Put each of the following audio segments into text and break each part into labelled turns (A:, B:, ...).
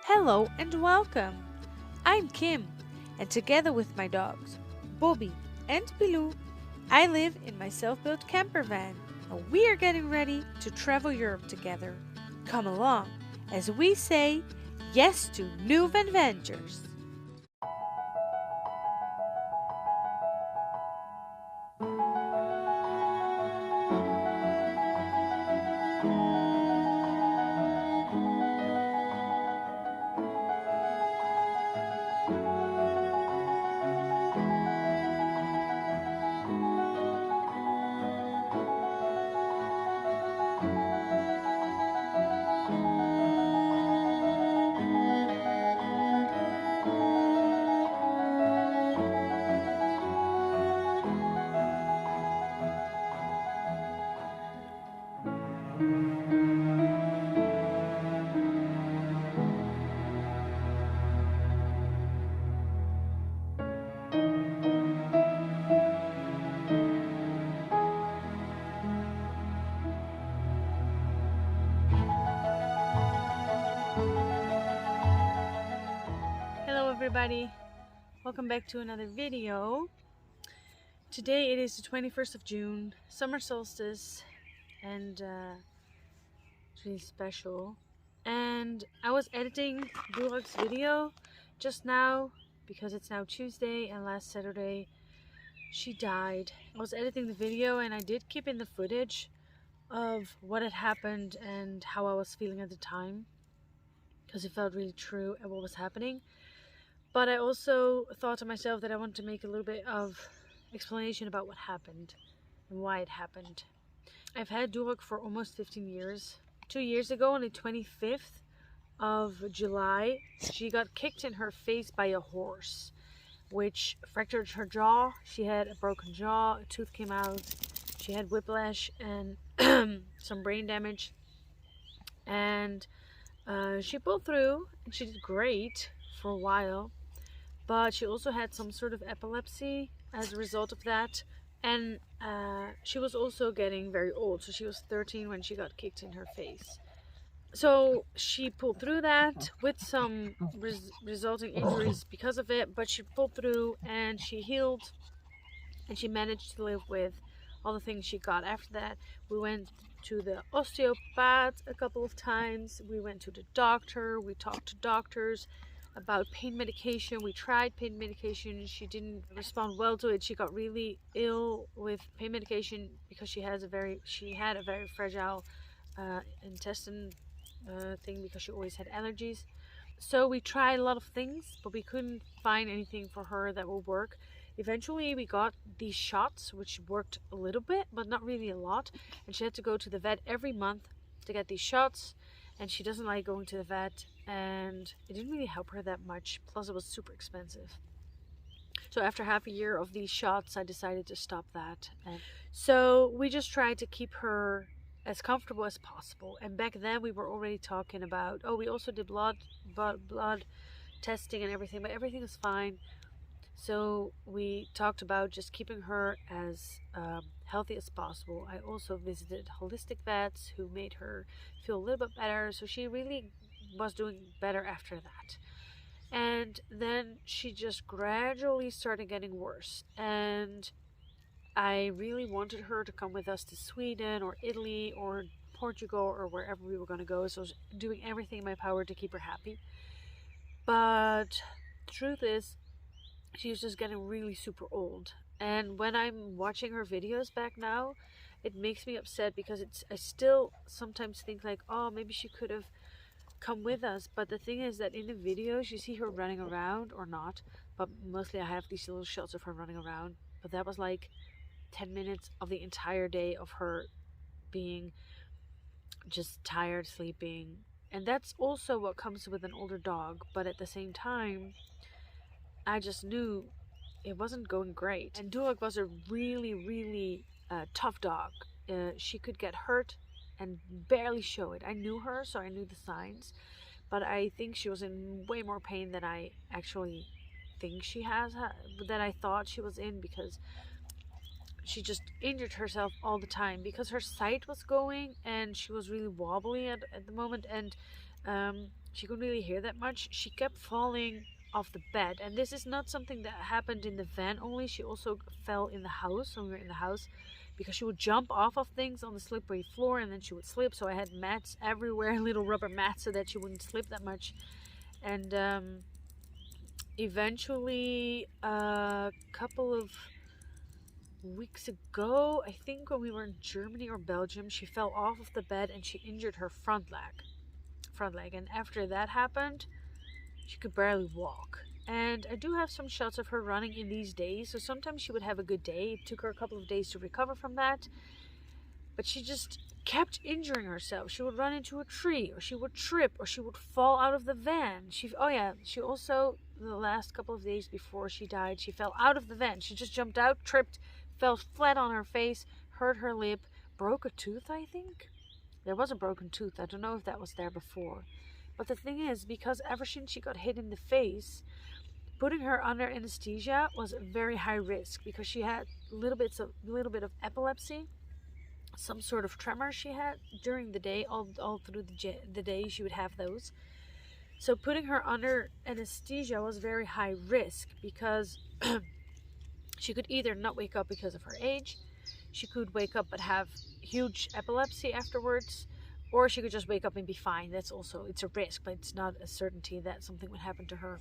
A: Hello and welcome. I'm Kim, and together with my dogs, Bobby and Pilou, I live in my self-built camper van, and we are getting ready to travel Europe together. Come along as we say yes to new adventures. Hello everybody, welcome back to another video. Today it is the 21st of June, summer solstice, and it's really special. And I was editing Doorak's video just now because it's now Tuesday and last Saturday she died. I was editing the video and I did keep in the footage of what had happened and how I was feeling at the time because it felt really true at what was happening. But I also thought to myself that I wanted to make a little bit of explanation about what happened and why it happened. I've had Doerak for almost 15 years. 2 years ago, on the 25th of July, she got kicked in her face by a horse, which fractured her jaw. She had a broken jaw, a tooth came out, she had whiplash and some brain damage. And she pulled through and she did great for a while. But she also had some sort of epilepsy as a result of that. And she was also getting very old. So she was 13 when she got kicked in her face. So she pulled through that with some resulting injuries because of it. But she pulled through and she healed. And she managed to live with all the things she got. After that, we went to the osteopath a couple of times. We went to the doctor. We talked to doctors about pain medication. We tried pain medication. She didn't respond well to it. She got really ill with pain medication because she had a very fragile intestine thing because she always had allergies. So we tried a lot of things, but we couldn't find anything for her that would work. Eventually we got these shots, which worked a little bit, but not really a lot. And she had to go to the vet every month to get these shots. And she doesn't like going to the vet, and it didn't really help her that much. Plus it was super expensive. So after half a year of these shots, I decided to stop that. And so we just tried to keep her as comfortable as possible. And back then we were already talking about, we also did blood testing and everything, but everything was fine. So we talked about just keeping her as healthy as possible. I also visited holistic vets who made her feel a little bit better. So she really was doing better after that. And then she just gradually started getting worse. And I really wanted her to come with us to Sweden or Italy or Portugal or wherever we were going to go. So I was doing everything in my power to keep her happy. But the truth is, she was just getting really super old. And when I'm watching her videos back now, it makes me upset because I still sometimes think like, oh, maybe she could have come with us. But the thing is that in the videos you see her running around, or not, but mostly I have these little shots of her running around. But that was like 10 minutes of the entire day of her being just tired, sleeping. And that's also what comes with an older dog. But at the same time, I just knew it wasn't going great. And Doerak was a really, really tough dog. She could get hurt and barely show it. I knew her, so I knew the signs. But I think she was in way more pain than I actually think she has, that I thought she was in, because she just injured herself all the time because her sight was going and she was really wobbly at the moment. And she couldn't really hear that much. She kept falling off the bed, and this is not something that happened in the van only. She also fell in the house when we were in the house, because she would jump off of things on the slippery floor and then she would slip. So I had mats everywhere, little rubber mats, so that she wouldn't slip that much. And eventually, a couple of weeks ago, I think when we were in Germany or Belgium, she fell off of the bed and she injured her front leg. And after that happened, she could barely walk. And I do have some shots of her running in these days. So sometimes she would have a good day. It took her a couple of days to recover from that. But she just kept injuring herself. She would run into a tree, or she would trip, or she would fall out of the van. She also, the last couple of days before she died, she fell out of the van. She just jumped out, tripped, fell flat on her face, hurt her lip, broke a tooth, I think. There was a broken tooth. I don't know if that was there before. But the thing is, because ever since she got hit in the face, putting her under anesthesia was a very high risk, because she had a little bit of epilepsy, some sort of tremor she had during the day. All through the day she would have those. So putting her under anesthesia was very high risk, because she could either not wake up because of her age, she could wake up but have huge epilepsy afterwards, or she could just wake up and be fine. It's a risk, but it's not a certainty that something would happen to her.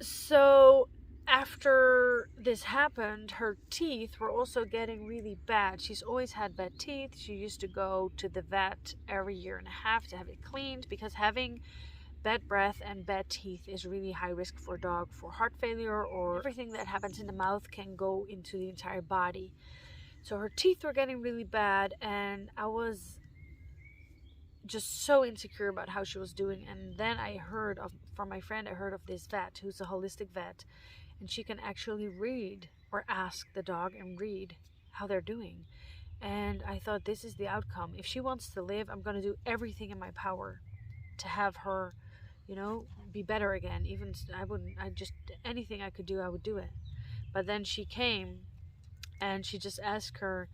A: So after this happened, her teeth were also getting really bad. She's always had bad teeth. She used to go to the vet every year and a half to have it cleaned, because having bad breath and bad teeth is really high risk for a dog for heart failure, or everything that happens in the mouth can go into the entire body. So her teeth were getting really bad, and I was just so insecure about how she was doing. And then from my friend, I heard of this vet who's a holistic vet, and she can actually read, or ask the dog and read how they're doing. And I thought, this is the outcome. If she wants to live, I'm going to do everything in my power to have her, be better again. Even anything I could do, I would do it. But then she came, and she just asked her,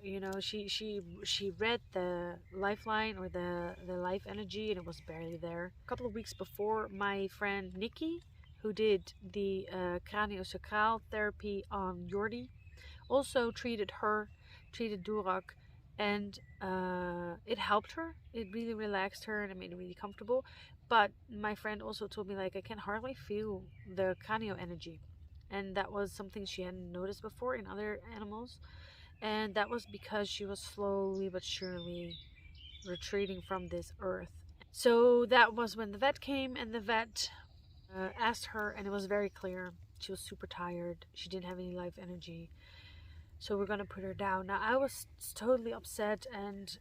A: she read the lifeline, or the life energy, and it was barely there. A couple of weeks before, my friend Nikki, who did the craniosacral therapy on Jordi, also treated Doerak, and it helped her. It really relaxed her, and it made her really comfortable. But my friend also told me, I can hardly feel the cranio energy, and that was something she hadn't noticed before in other animals. And that was because she was slowly but surely retreating from this earth. So that was when the vet came, and the vet asked her, and it was very clear she was super tired. She didn't have any life energy. So we're going to put her down. Now, I was totally upset, and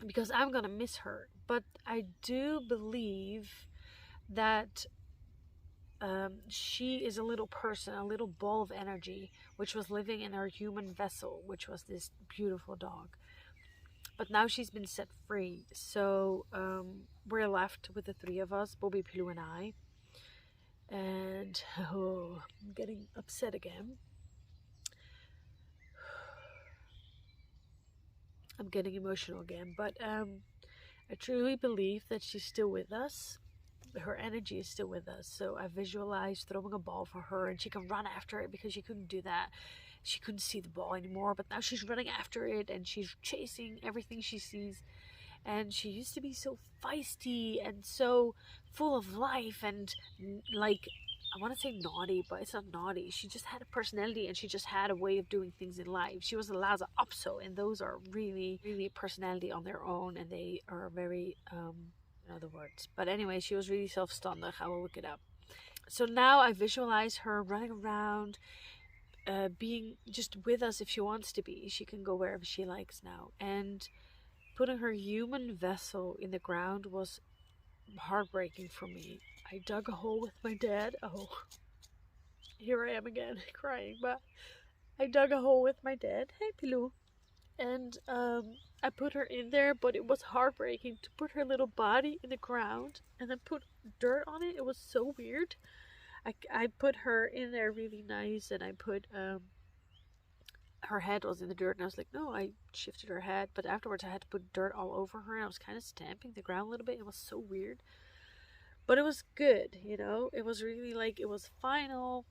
A: because I'm going to miss her. But I do believe that she is a little person, a little ball of energy, which was living in her human vessel, which was this beautiful dog. But now she's been set free. So we're left with the three of us, Bobby, Pilou, and I. And I'm getting upset again. I'm getting emotional again. But I truly believe that she's still with us. Her energy is still with us. So I visualized throwing a ball for her, and she can run after it, because she couldn't do that. She couldn't see the ball anymore, but now she's running after it, and she's chasing everything she sees. And she used to be so feisty and so full of life, and I want to say naughty, but it's not naughty. She just had a personality, and she just had a way of doing things in life. She was a Laza Opso, and those are really, really a personality on their own, and they are very other words. But anyway, she was really self-standig. I will look it up. So now I visualize her running around, being just with us if she wants to be. She can go wherever she likes now. And putting her human vessel in the ground was heartbreaking for me. I dug a hole with my dad. Oh, here I am again crying. But I dug a hole with my dad. Hey, Pilou. And I put her in there, but it was heartbreaking to put her little body in the ground and then put dirt on it. It was so weird. I put her in there really nice, and I put her head was in the dirt, and I was like, no, I shifted her head. But afterwards I had to put dirt all over her, and I was kind of stamping the ground a little bit. It was so weird, but it was good, you know. It was really like, it was final.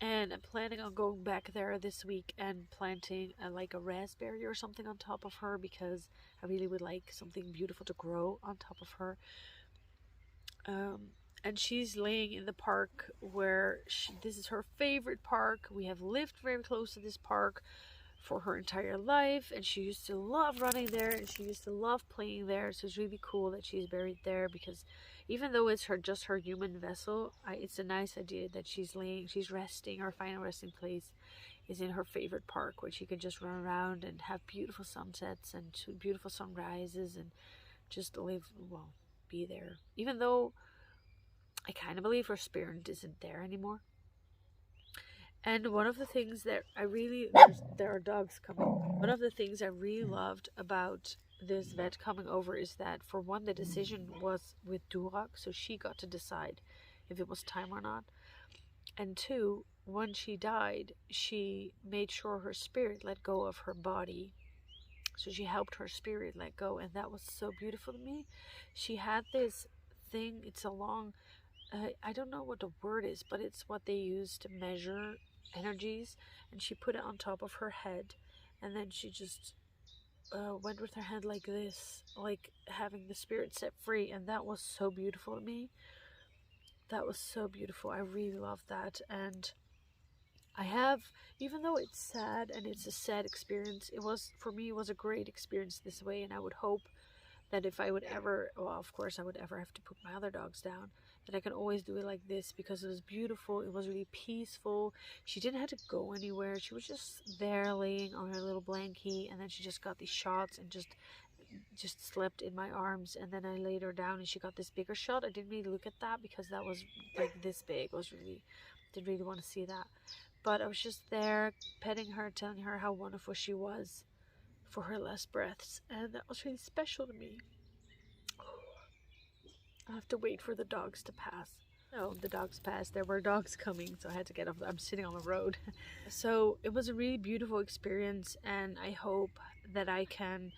A: And I'm planning on going back there this week and planting like a raspberry or something on top of her, because I really would like something beautiful to grow on top of her. And she's laying in the park where this is her favorite park. We have lived very close to this park for her entire life, and she used to love running there, and she used to love playing there. So it's really cool that she's buried there, because even though it's just her human vessel, it's a nice idea that she's resting. Her final resting place is in her favorite park, where she can just run around and have beautiful sunsets and beautiful sunrises, and just live, well, be there. Even though I kind of believe her spirit isn't there anymore. And one of the things that there are dogs coming. One of the things I really loved about this vet coming over is that, for one, the decision was with Doerak, so she got to decide if it was time or not. And two, when she died, she made sure her spirit let go of her body. So she helped her spirit let go, and that was so beautiful to me. She had this thing, it's a long, I don't know what the word is, but it's what they use to measure energies, and she put it on top of her head, and then she just went with her head like this, like having the spirit set free, and that was so beautiful to me. That was so beautiful. I really loved that. And I have, even though it's sad and it's a sad experience, for me it was a great experience this way. And I would hope that if I would ever, well, of course I would ever have to put my other dogs down, that I can always do it like this, because it was beautiful. It was really peaceful. She didn't have to go anywhere. She was just there laying on her little blankie, and then she just got these shots and just slept in my arms. And then I laid her down and she got this bigger shot. I didn't really look at that, because that was like this big. Didn't really want to see that. But I was just there petting her, telling her how wonderful she was for her last breaths, and that was really special to me. I have to wait for the dogs to pass. No, the dogs passed. There were dogs coming, so I had to get off. I'm sitting on the road. So it was a really beautiful experience, and I hope that I can,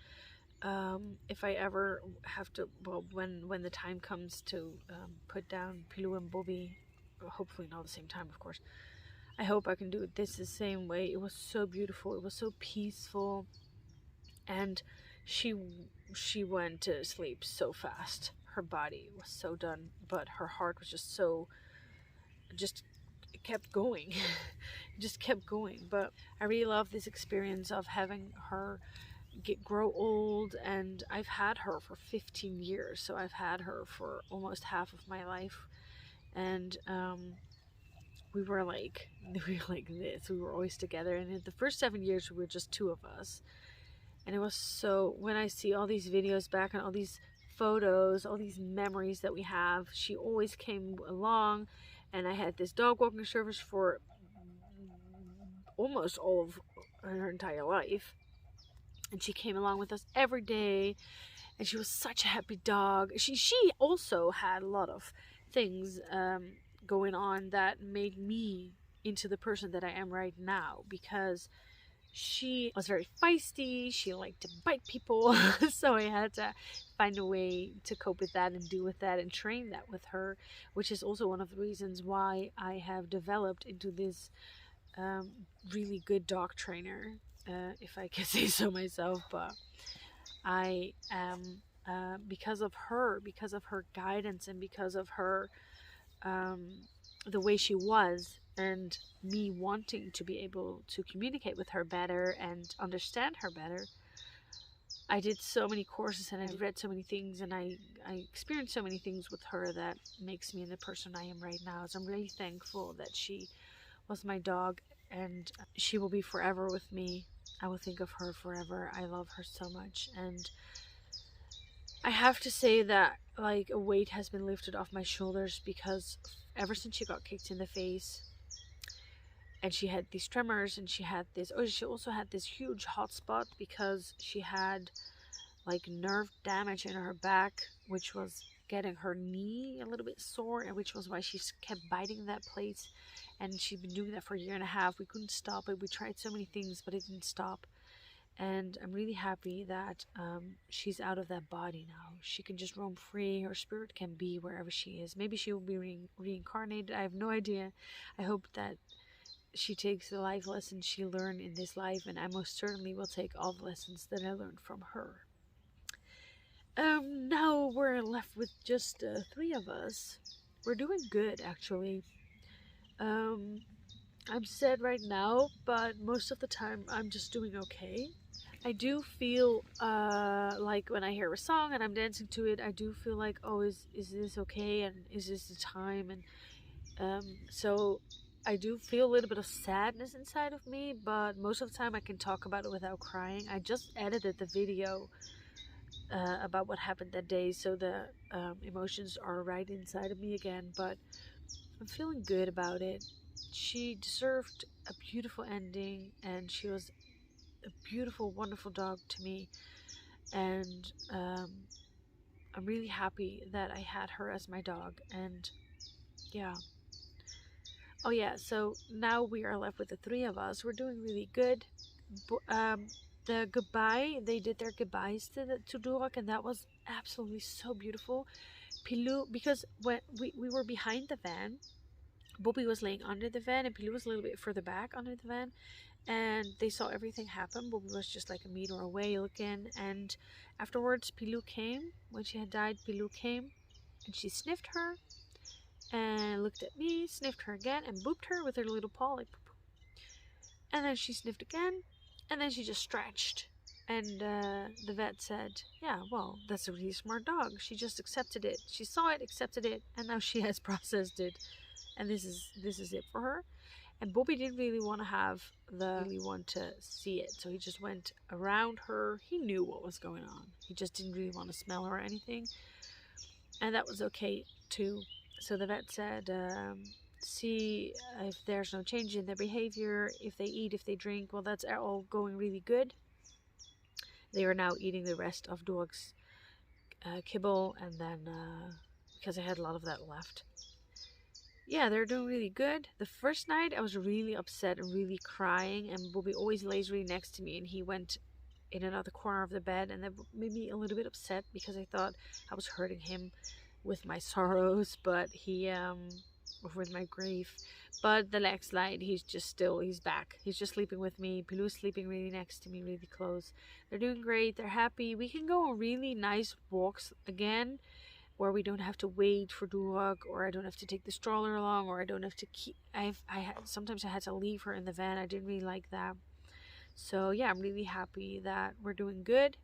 A: if I ever have to, well, when the time comes to put down Pilou and Bobby, hopefully not at the same time, of course, I hope I can do it the same way. It was so beautiful. It was so peaceful, and she went to sleep so fast. Her body was so done, but her heart was just kept going. Just kept going. But I really love this experience of having her grow old, and I've had her for 15 years, so I've had her for almost half of my life. And we were like this. We were always together, and in the first 7 years we were just two of us. And it was so, when I see all these videos back and all these photos, all these memories that we have, she always came along. And I had this dog walking service for almost all of her entire life, and she came along with us every day, and she was such a happy dog. She also had a lot of things going on that made me into the person that I am right now, because she was very feisty. She liked to bite people. So I had to find a way to cope with that and deal with that and train that with her, which is also one of the reasons why I have developed into this really good dog trainer, if I can say so myself. But I am, because of her guidance, and because of her, the way she was, and me wanting to be able to communicate with her better and understand her better, I did so many courses, and I read so many things, and I experienced so many things with her that makes me the person I am right now. So I'm really thankful that she was my dog, and she will be forever with me. I will think of her forever. I love her so much, and I have to say that, like, a weight has been lifted off my shoulders, because ever since she got kicked in the face, and she had these tremors, and she also had this huge hot spot, because she had like nerve damage in her back, which was getting her knee a little bit sore, and which was why she kept biting that place. And she'd been doing that for a year and a half. We couldn't stop it. We tried so many things, but it didn't stop. And I'm really happy that she's out of that body now. She can just roam free. Her spirit can be wherever she is. Maybe she will be reincarnated. I have no idea. I hope that she takes the life lessons she learned in this life, and I most certainly will take all the lessons that I learned from her. Now we're left with just 3 of us. We're doing good, actually. I'm sad right now, but most of the time I'm just doing okay. I do feel like when I hear a song and I'm dancing to it, I do feel like, oh, is this okay, and is this the time? And so I do feel a little bit of sadness inside of me, but most of the time I can talk about it without crying. I just edited the video about what happened that day, so the emotions are right inside of me again, but I'm feeling good about it. She deserved a beautiful ending, and she was a beautiful, wonderful dog to me, and I'm really happy that I had her as my dog. And yeah. Oh yeah, so now we are left with the 3 of us. We're doing really good. The goodbye, they did their goodbyes to Doerak, and that was absolutely so beautiful. Pilou, because when we were behind the van, Bobby was laying under the van, and Pilou was a little bit further back under the van, and they saw everything happen. Bobby was just like a meter away looking, and afterwards Pilou came. When she had died, Pilou came, and she sniffed her, and looked at me, sniffed her again, and booped her with her little paw, like, and then she sniffed again, and then she just stretched. And the vet said, yeah, well, that's a really smart dog. She just accepted it. She saw it, accepted it, and now she has processed it. And this is it for her. And Bobby didn't really want to see it. So he just went around her. He knew what was going on. He just didn't really want to smell her or anything. And that was okay too. So the vet said, see if there's no change in their behavior, if they eat, if they drink. Well, that's all going really good. They are now eating the rest of Doerak's kibble, and then because I had a lot of that left. Yeah, they're doing really good. The first night I was really upset and really crying, and Bobby always lays really next to me, and he went in another corner of the bed, and that made me a little bit upset because I thought I was hurting him with my sorrows, but with my grief. But the next night he's back. He's just sleeping with me. Pilou's sleeping really next to me, really close. They're doing great. They're happy. We can go on really nice walks again, where we don't have to wait for Doerak, or I don't have to take the stroller along, or I don't have to keep. Sometimes I had to leave her in the van. I didn't really like that. So yeah, I'm really happy that we're doing good.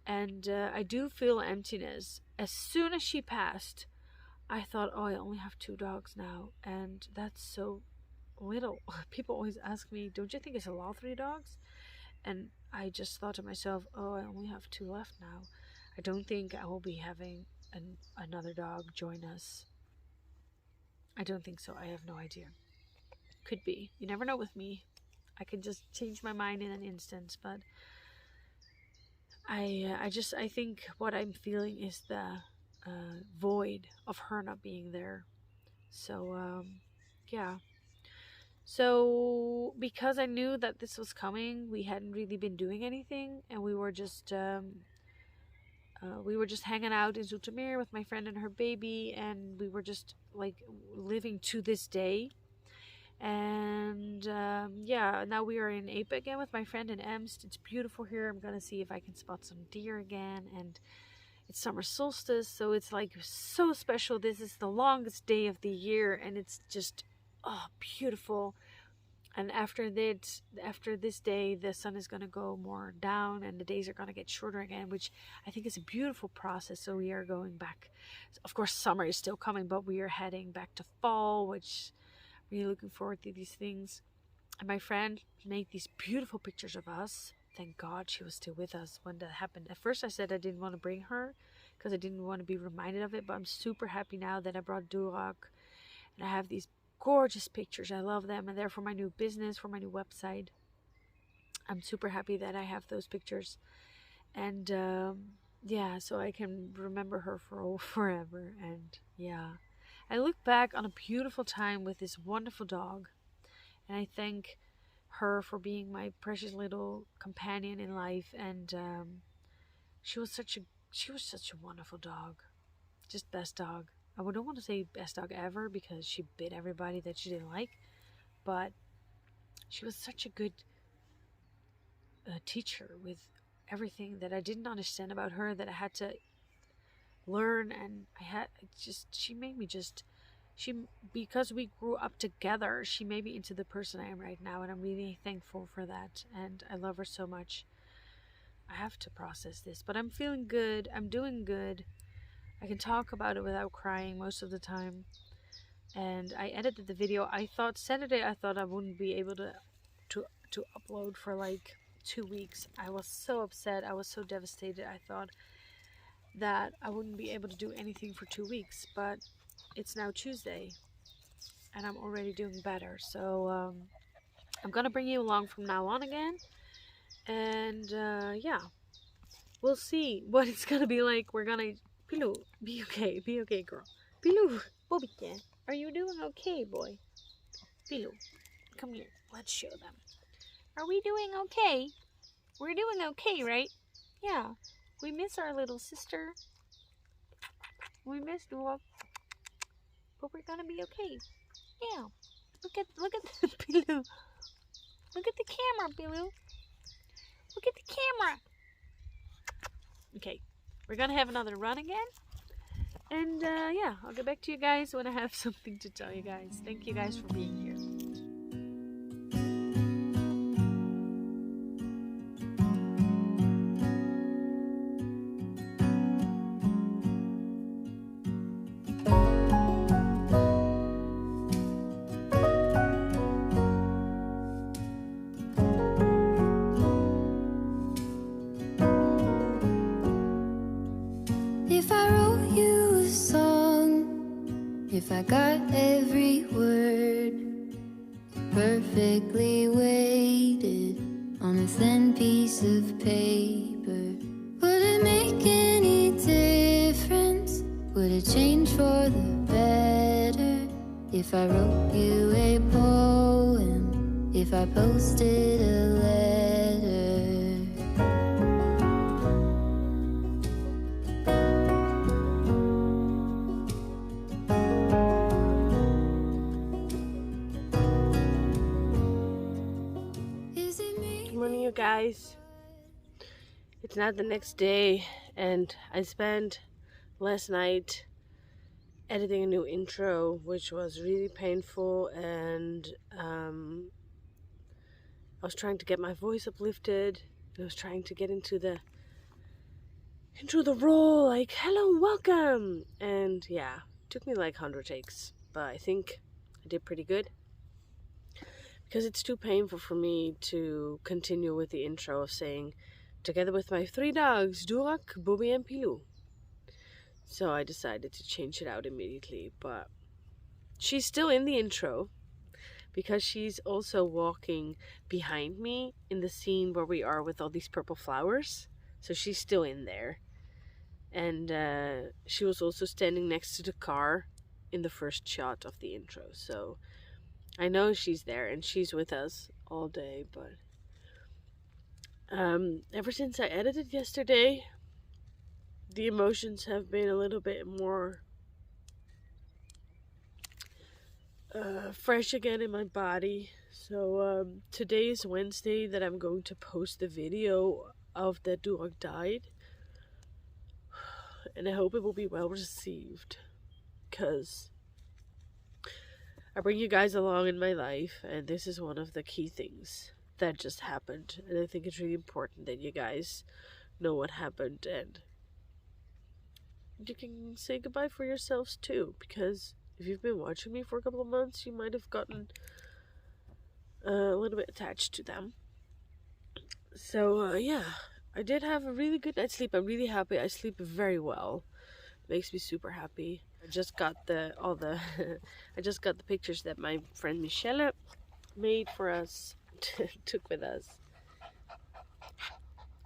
A: And I do feel emptiness. As soon as she passed, I thought, oh, I only have 2 dogs now, and that's so little. People always ask me, don't you think it's a lot, 3 dogs? And I just thought to myself, oh, I only have 2 left now. I don't think I will be having another dog join us. I don't think so. I have no idea. Could be. You never know with me. I could just change my mind in an instant, but I think what I'm feeling is the void of her not being there. So yeah. So because I knew that this was coming, we hadn't really been doing anything, and we were just hanging out in Zoetermeer with my friend and her baby, and we were just like living to this day. And yeah, now we are in Ape again with my friend in Emst. It's beautiful here. I'm gonna see if I can spot some deer again, and it's summer solstice, so it's like so special. This is the longest day of the year, and it's just beautiful. And after this day, the sun is going to go more down, and the days are going to get shorter again, which I think is a beautiful process. So we are going back. Of course, summer is still coming, but we are heading back to fall, which I'm really looking forward to these things. And my friend made these beautiful pictures of us. Thank God she was still with us when that happened. At first I said I didn't want to bring her because I didn't want to be reminded of it, but I'm super happy now that I brought Doerak, and I have these gorgeous pictures. I love them, and they're for my new business, for my new website. I'm super happy that I have those pictures. And yeah, so I can remember her for forever. And yeah, I look back on a beautiful time with this wonderful dog, and I thank her for being my precious little companion in life. And she was such a wonderful dog, just best dog. Don't want to say best dog ever because she bit everybody that she didn't like, but she was such a good teacher with everything that I didn't understand about her that I had to learn. And she made me just she because we grew up together, she made me into the person I am right now, and I'm really thankful for that, and I love her so much. I have to process this, but I'm feeling good. I'm doing good. I can talk about it without crying most of the time. And I edited the video. I thought Saturday I wouldn't be able to upload for like 2 weeks. I was so upset. I was so devastated. I thought that I wouldn't be able to do anything for 2 weeks, but it's now Tuesday and I'm already doing better. So I'm gonna bring you along from now on again. And yeah, we'll see what it's gonna be like. We're gonna Pilou, be okay, girl. Pilou, Bobby, are you doing okay, boy? Pilou, come here. Let's show them. Are we doing okay? We're doing okay, right? Yeah. We miss our little sister. We miss Doerak, but we're gonna be okay. Yeah. Look at Pilou. Look at the camera, Pilou. Look at the camera. Okay, we're gonna have another run again. And yeah, I'll get back to you guys when I have something to tell you guys. Thank you guys for being here.
B: If I wrote you a song, if I got every word perfectly weighted on a thin piece of paper, would it make any difference? Would it change for the better? If I wrote you a poem, if I posted a letter?
C: Morning, you guys. It's now the next day, and I spent last night editing a new intro, which was really painful, and I was trying to get my voice uplifted, and I was trying to get into the role, like, hello, welcome, and yeah, it took me like 100 takes, but I think I did pretty good. Because it's too painful for me to continue with the intro of saying, together with my 3 dogs, Doerak, Bobby, and Pilou. So I decided to change it out immediately, but she's still in the intro because she's also walking behind me in the scene where we are with all these purple flowers. So she's still in there. And she was also standing next to the car in the first shot of the intro. So I know she's there and she's with us all day, but ever since I edited yesterday, the emotions have been a little bit more fresh again in my body. So today is Wednesday that I'm going to post the video of that Doerak died, and I hope it will be well received, because I bring you guys along in my life, and this is one of the key things that just happened, and I think it's really important that you guys know what happened, and you can say goodbye for yourselves too, because if you've been watching me for a couple of months, you might have gotten a little bit attached to them. So yeah, I did have a really good night's sleep. I'm really happy. I sleep very well. It makes me super happy. I just got the I just got the pictures that my friend Michelle made for us, took with us.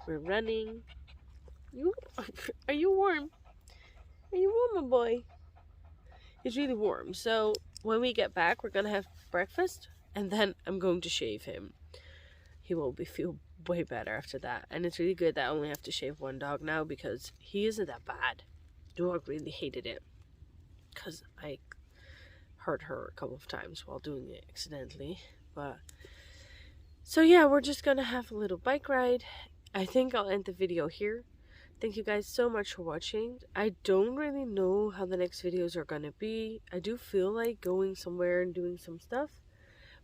C: We're running. Are you warm? Are you warm, my boy? It's really warm. So when we get back, we're gonna have breakfast, and then I'm going to shave him. He will feel way better after that. And it's really good that I only have to shave one dog now because he isn't that bad. Doerak really hated it because I hurt her a couple of times while doing it accidentally. But so yeah, we're just gonna have a little bike ride. I think I'll end the video here. Thank you guys so much for watching. I don't really know how the next videos are gonna be. I do feel like going somewhere and doing some stuff,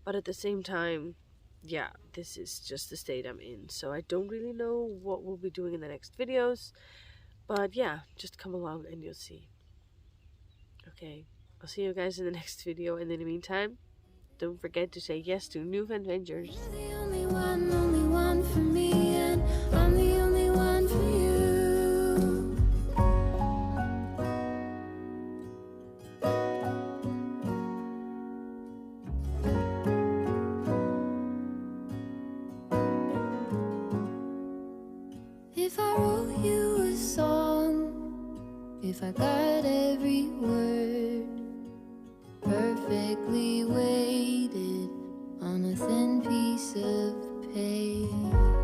C: but at the same time, yeah, this is just the state I'm in, so I don't really know what we'll be doing in the next videos. But yeah, just come along and you'll see. Okay, I'll see you guys in the next video, and in the meantime, don't forget to say yes to new adventures.
B: You're the only one for me, and I'm the only one for you. If I wrote you a song, if I got every word perfectly weighted on a thin piece of paper,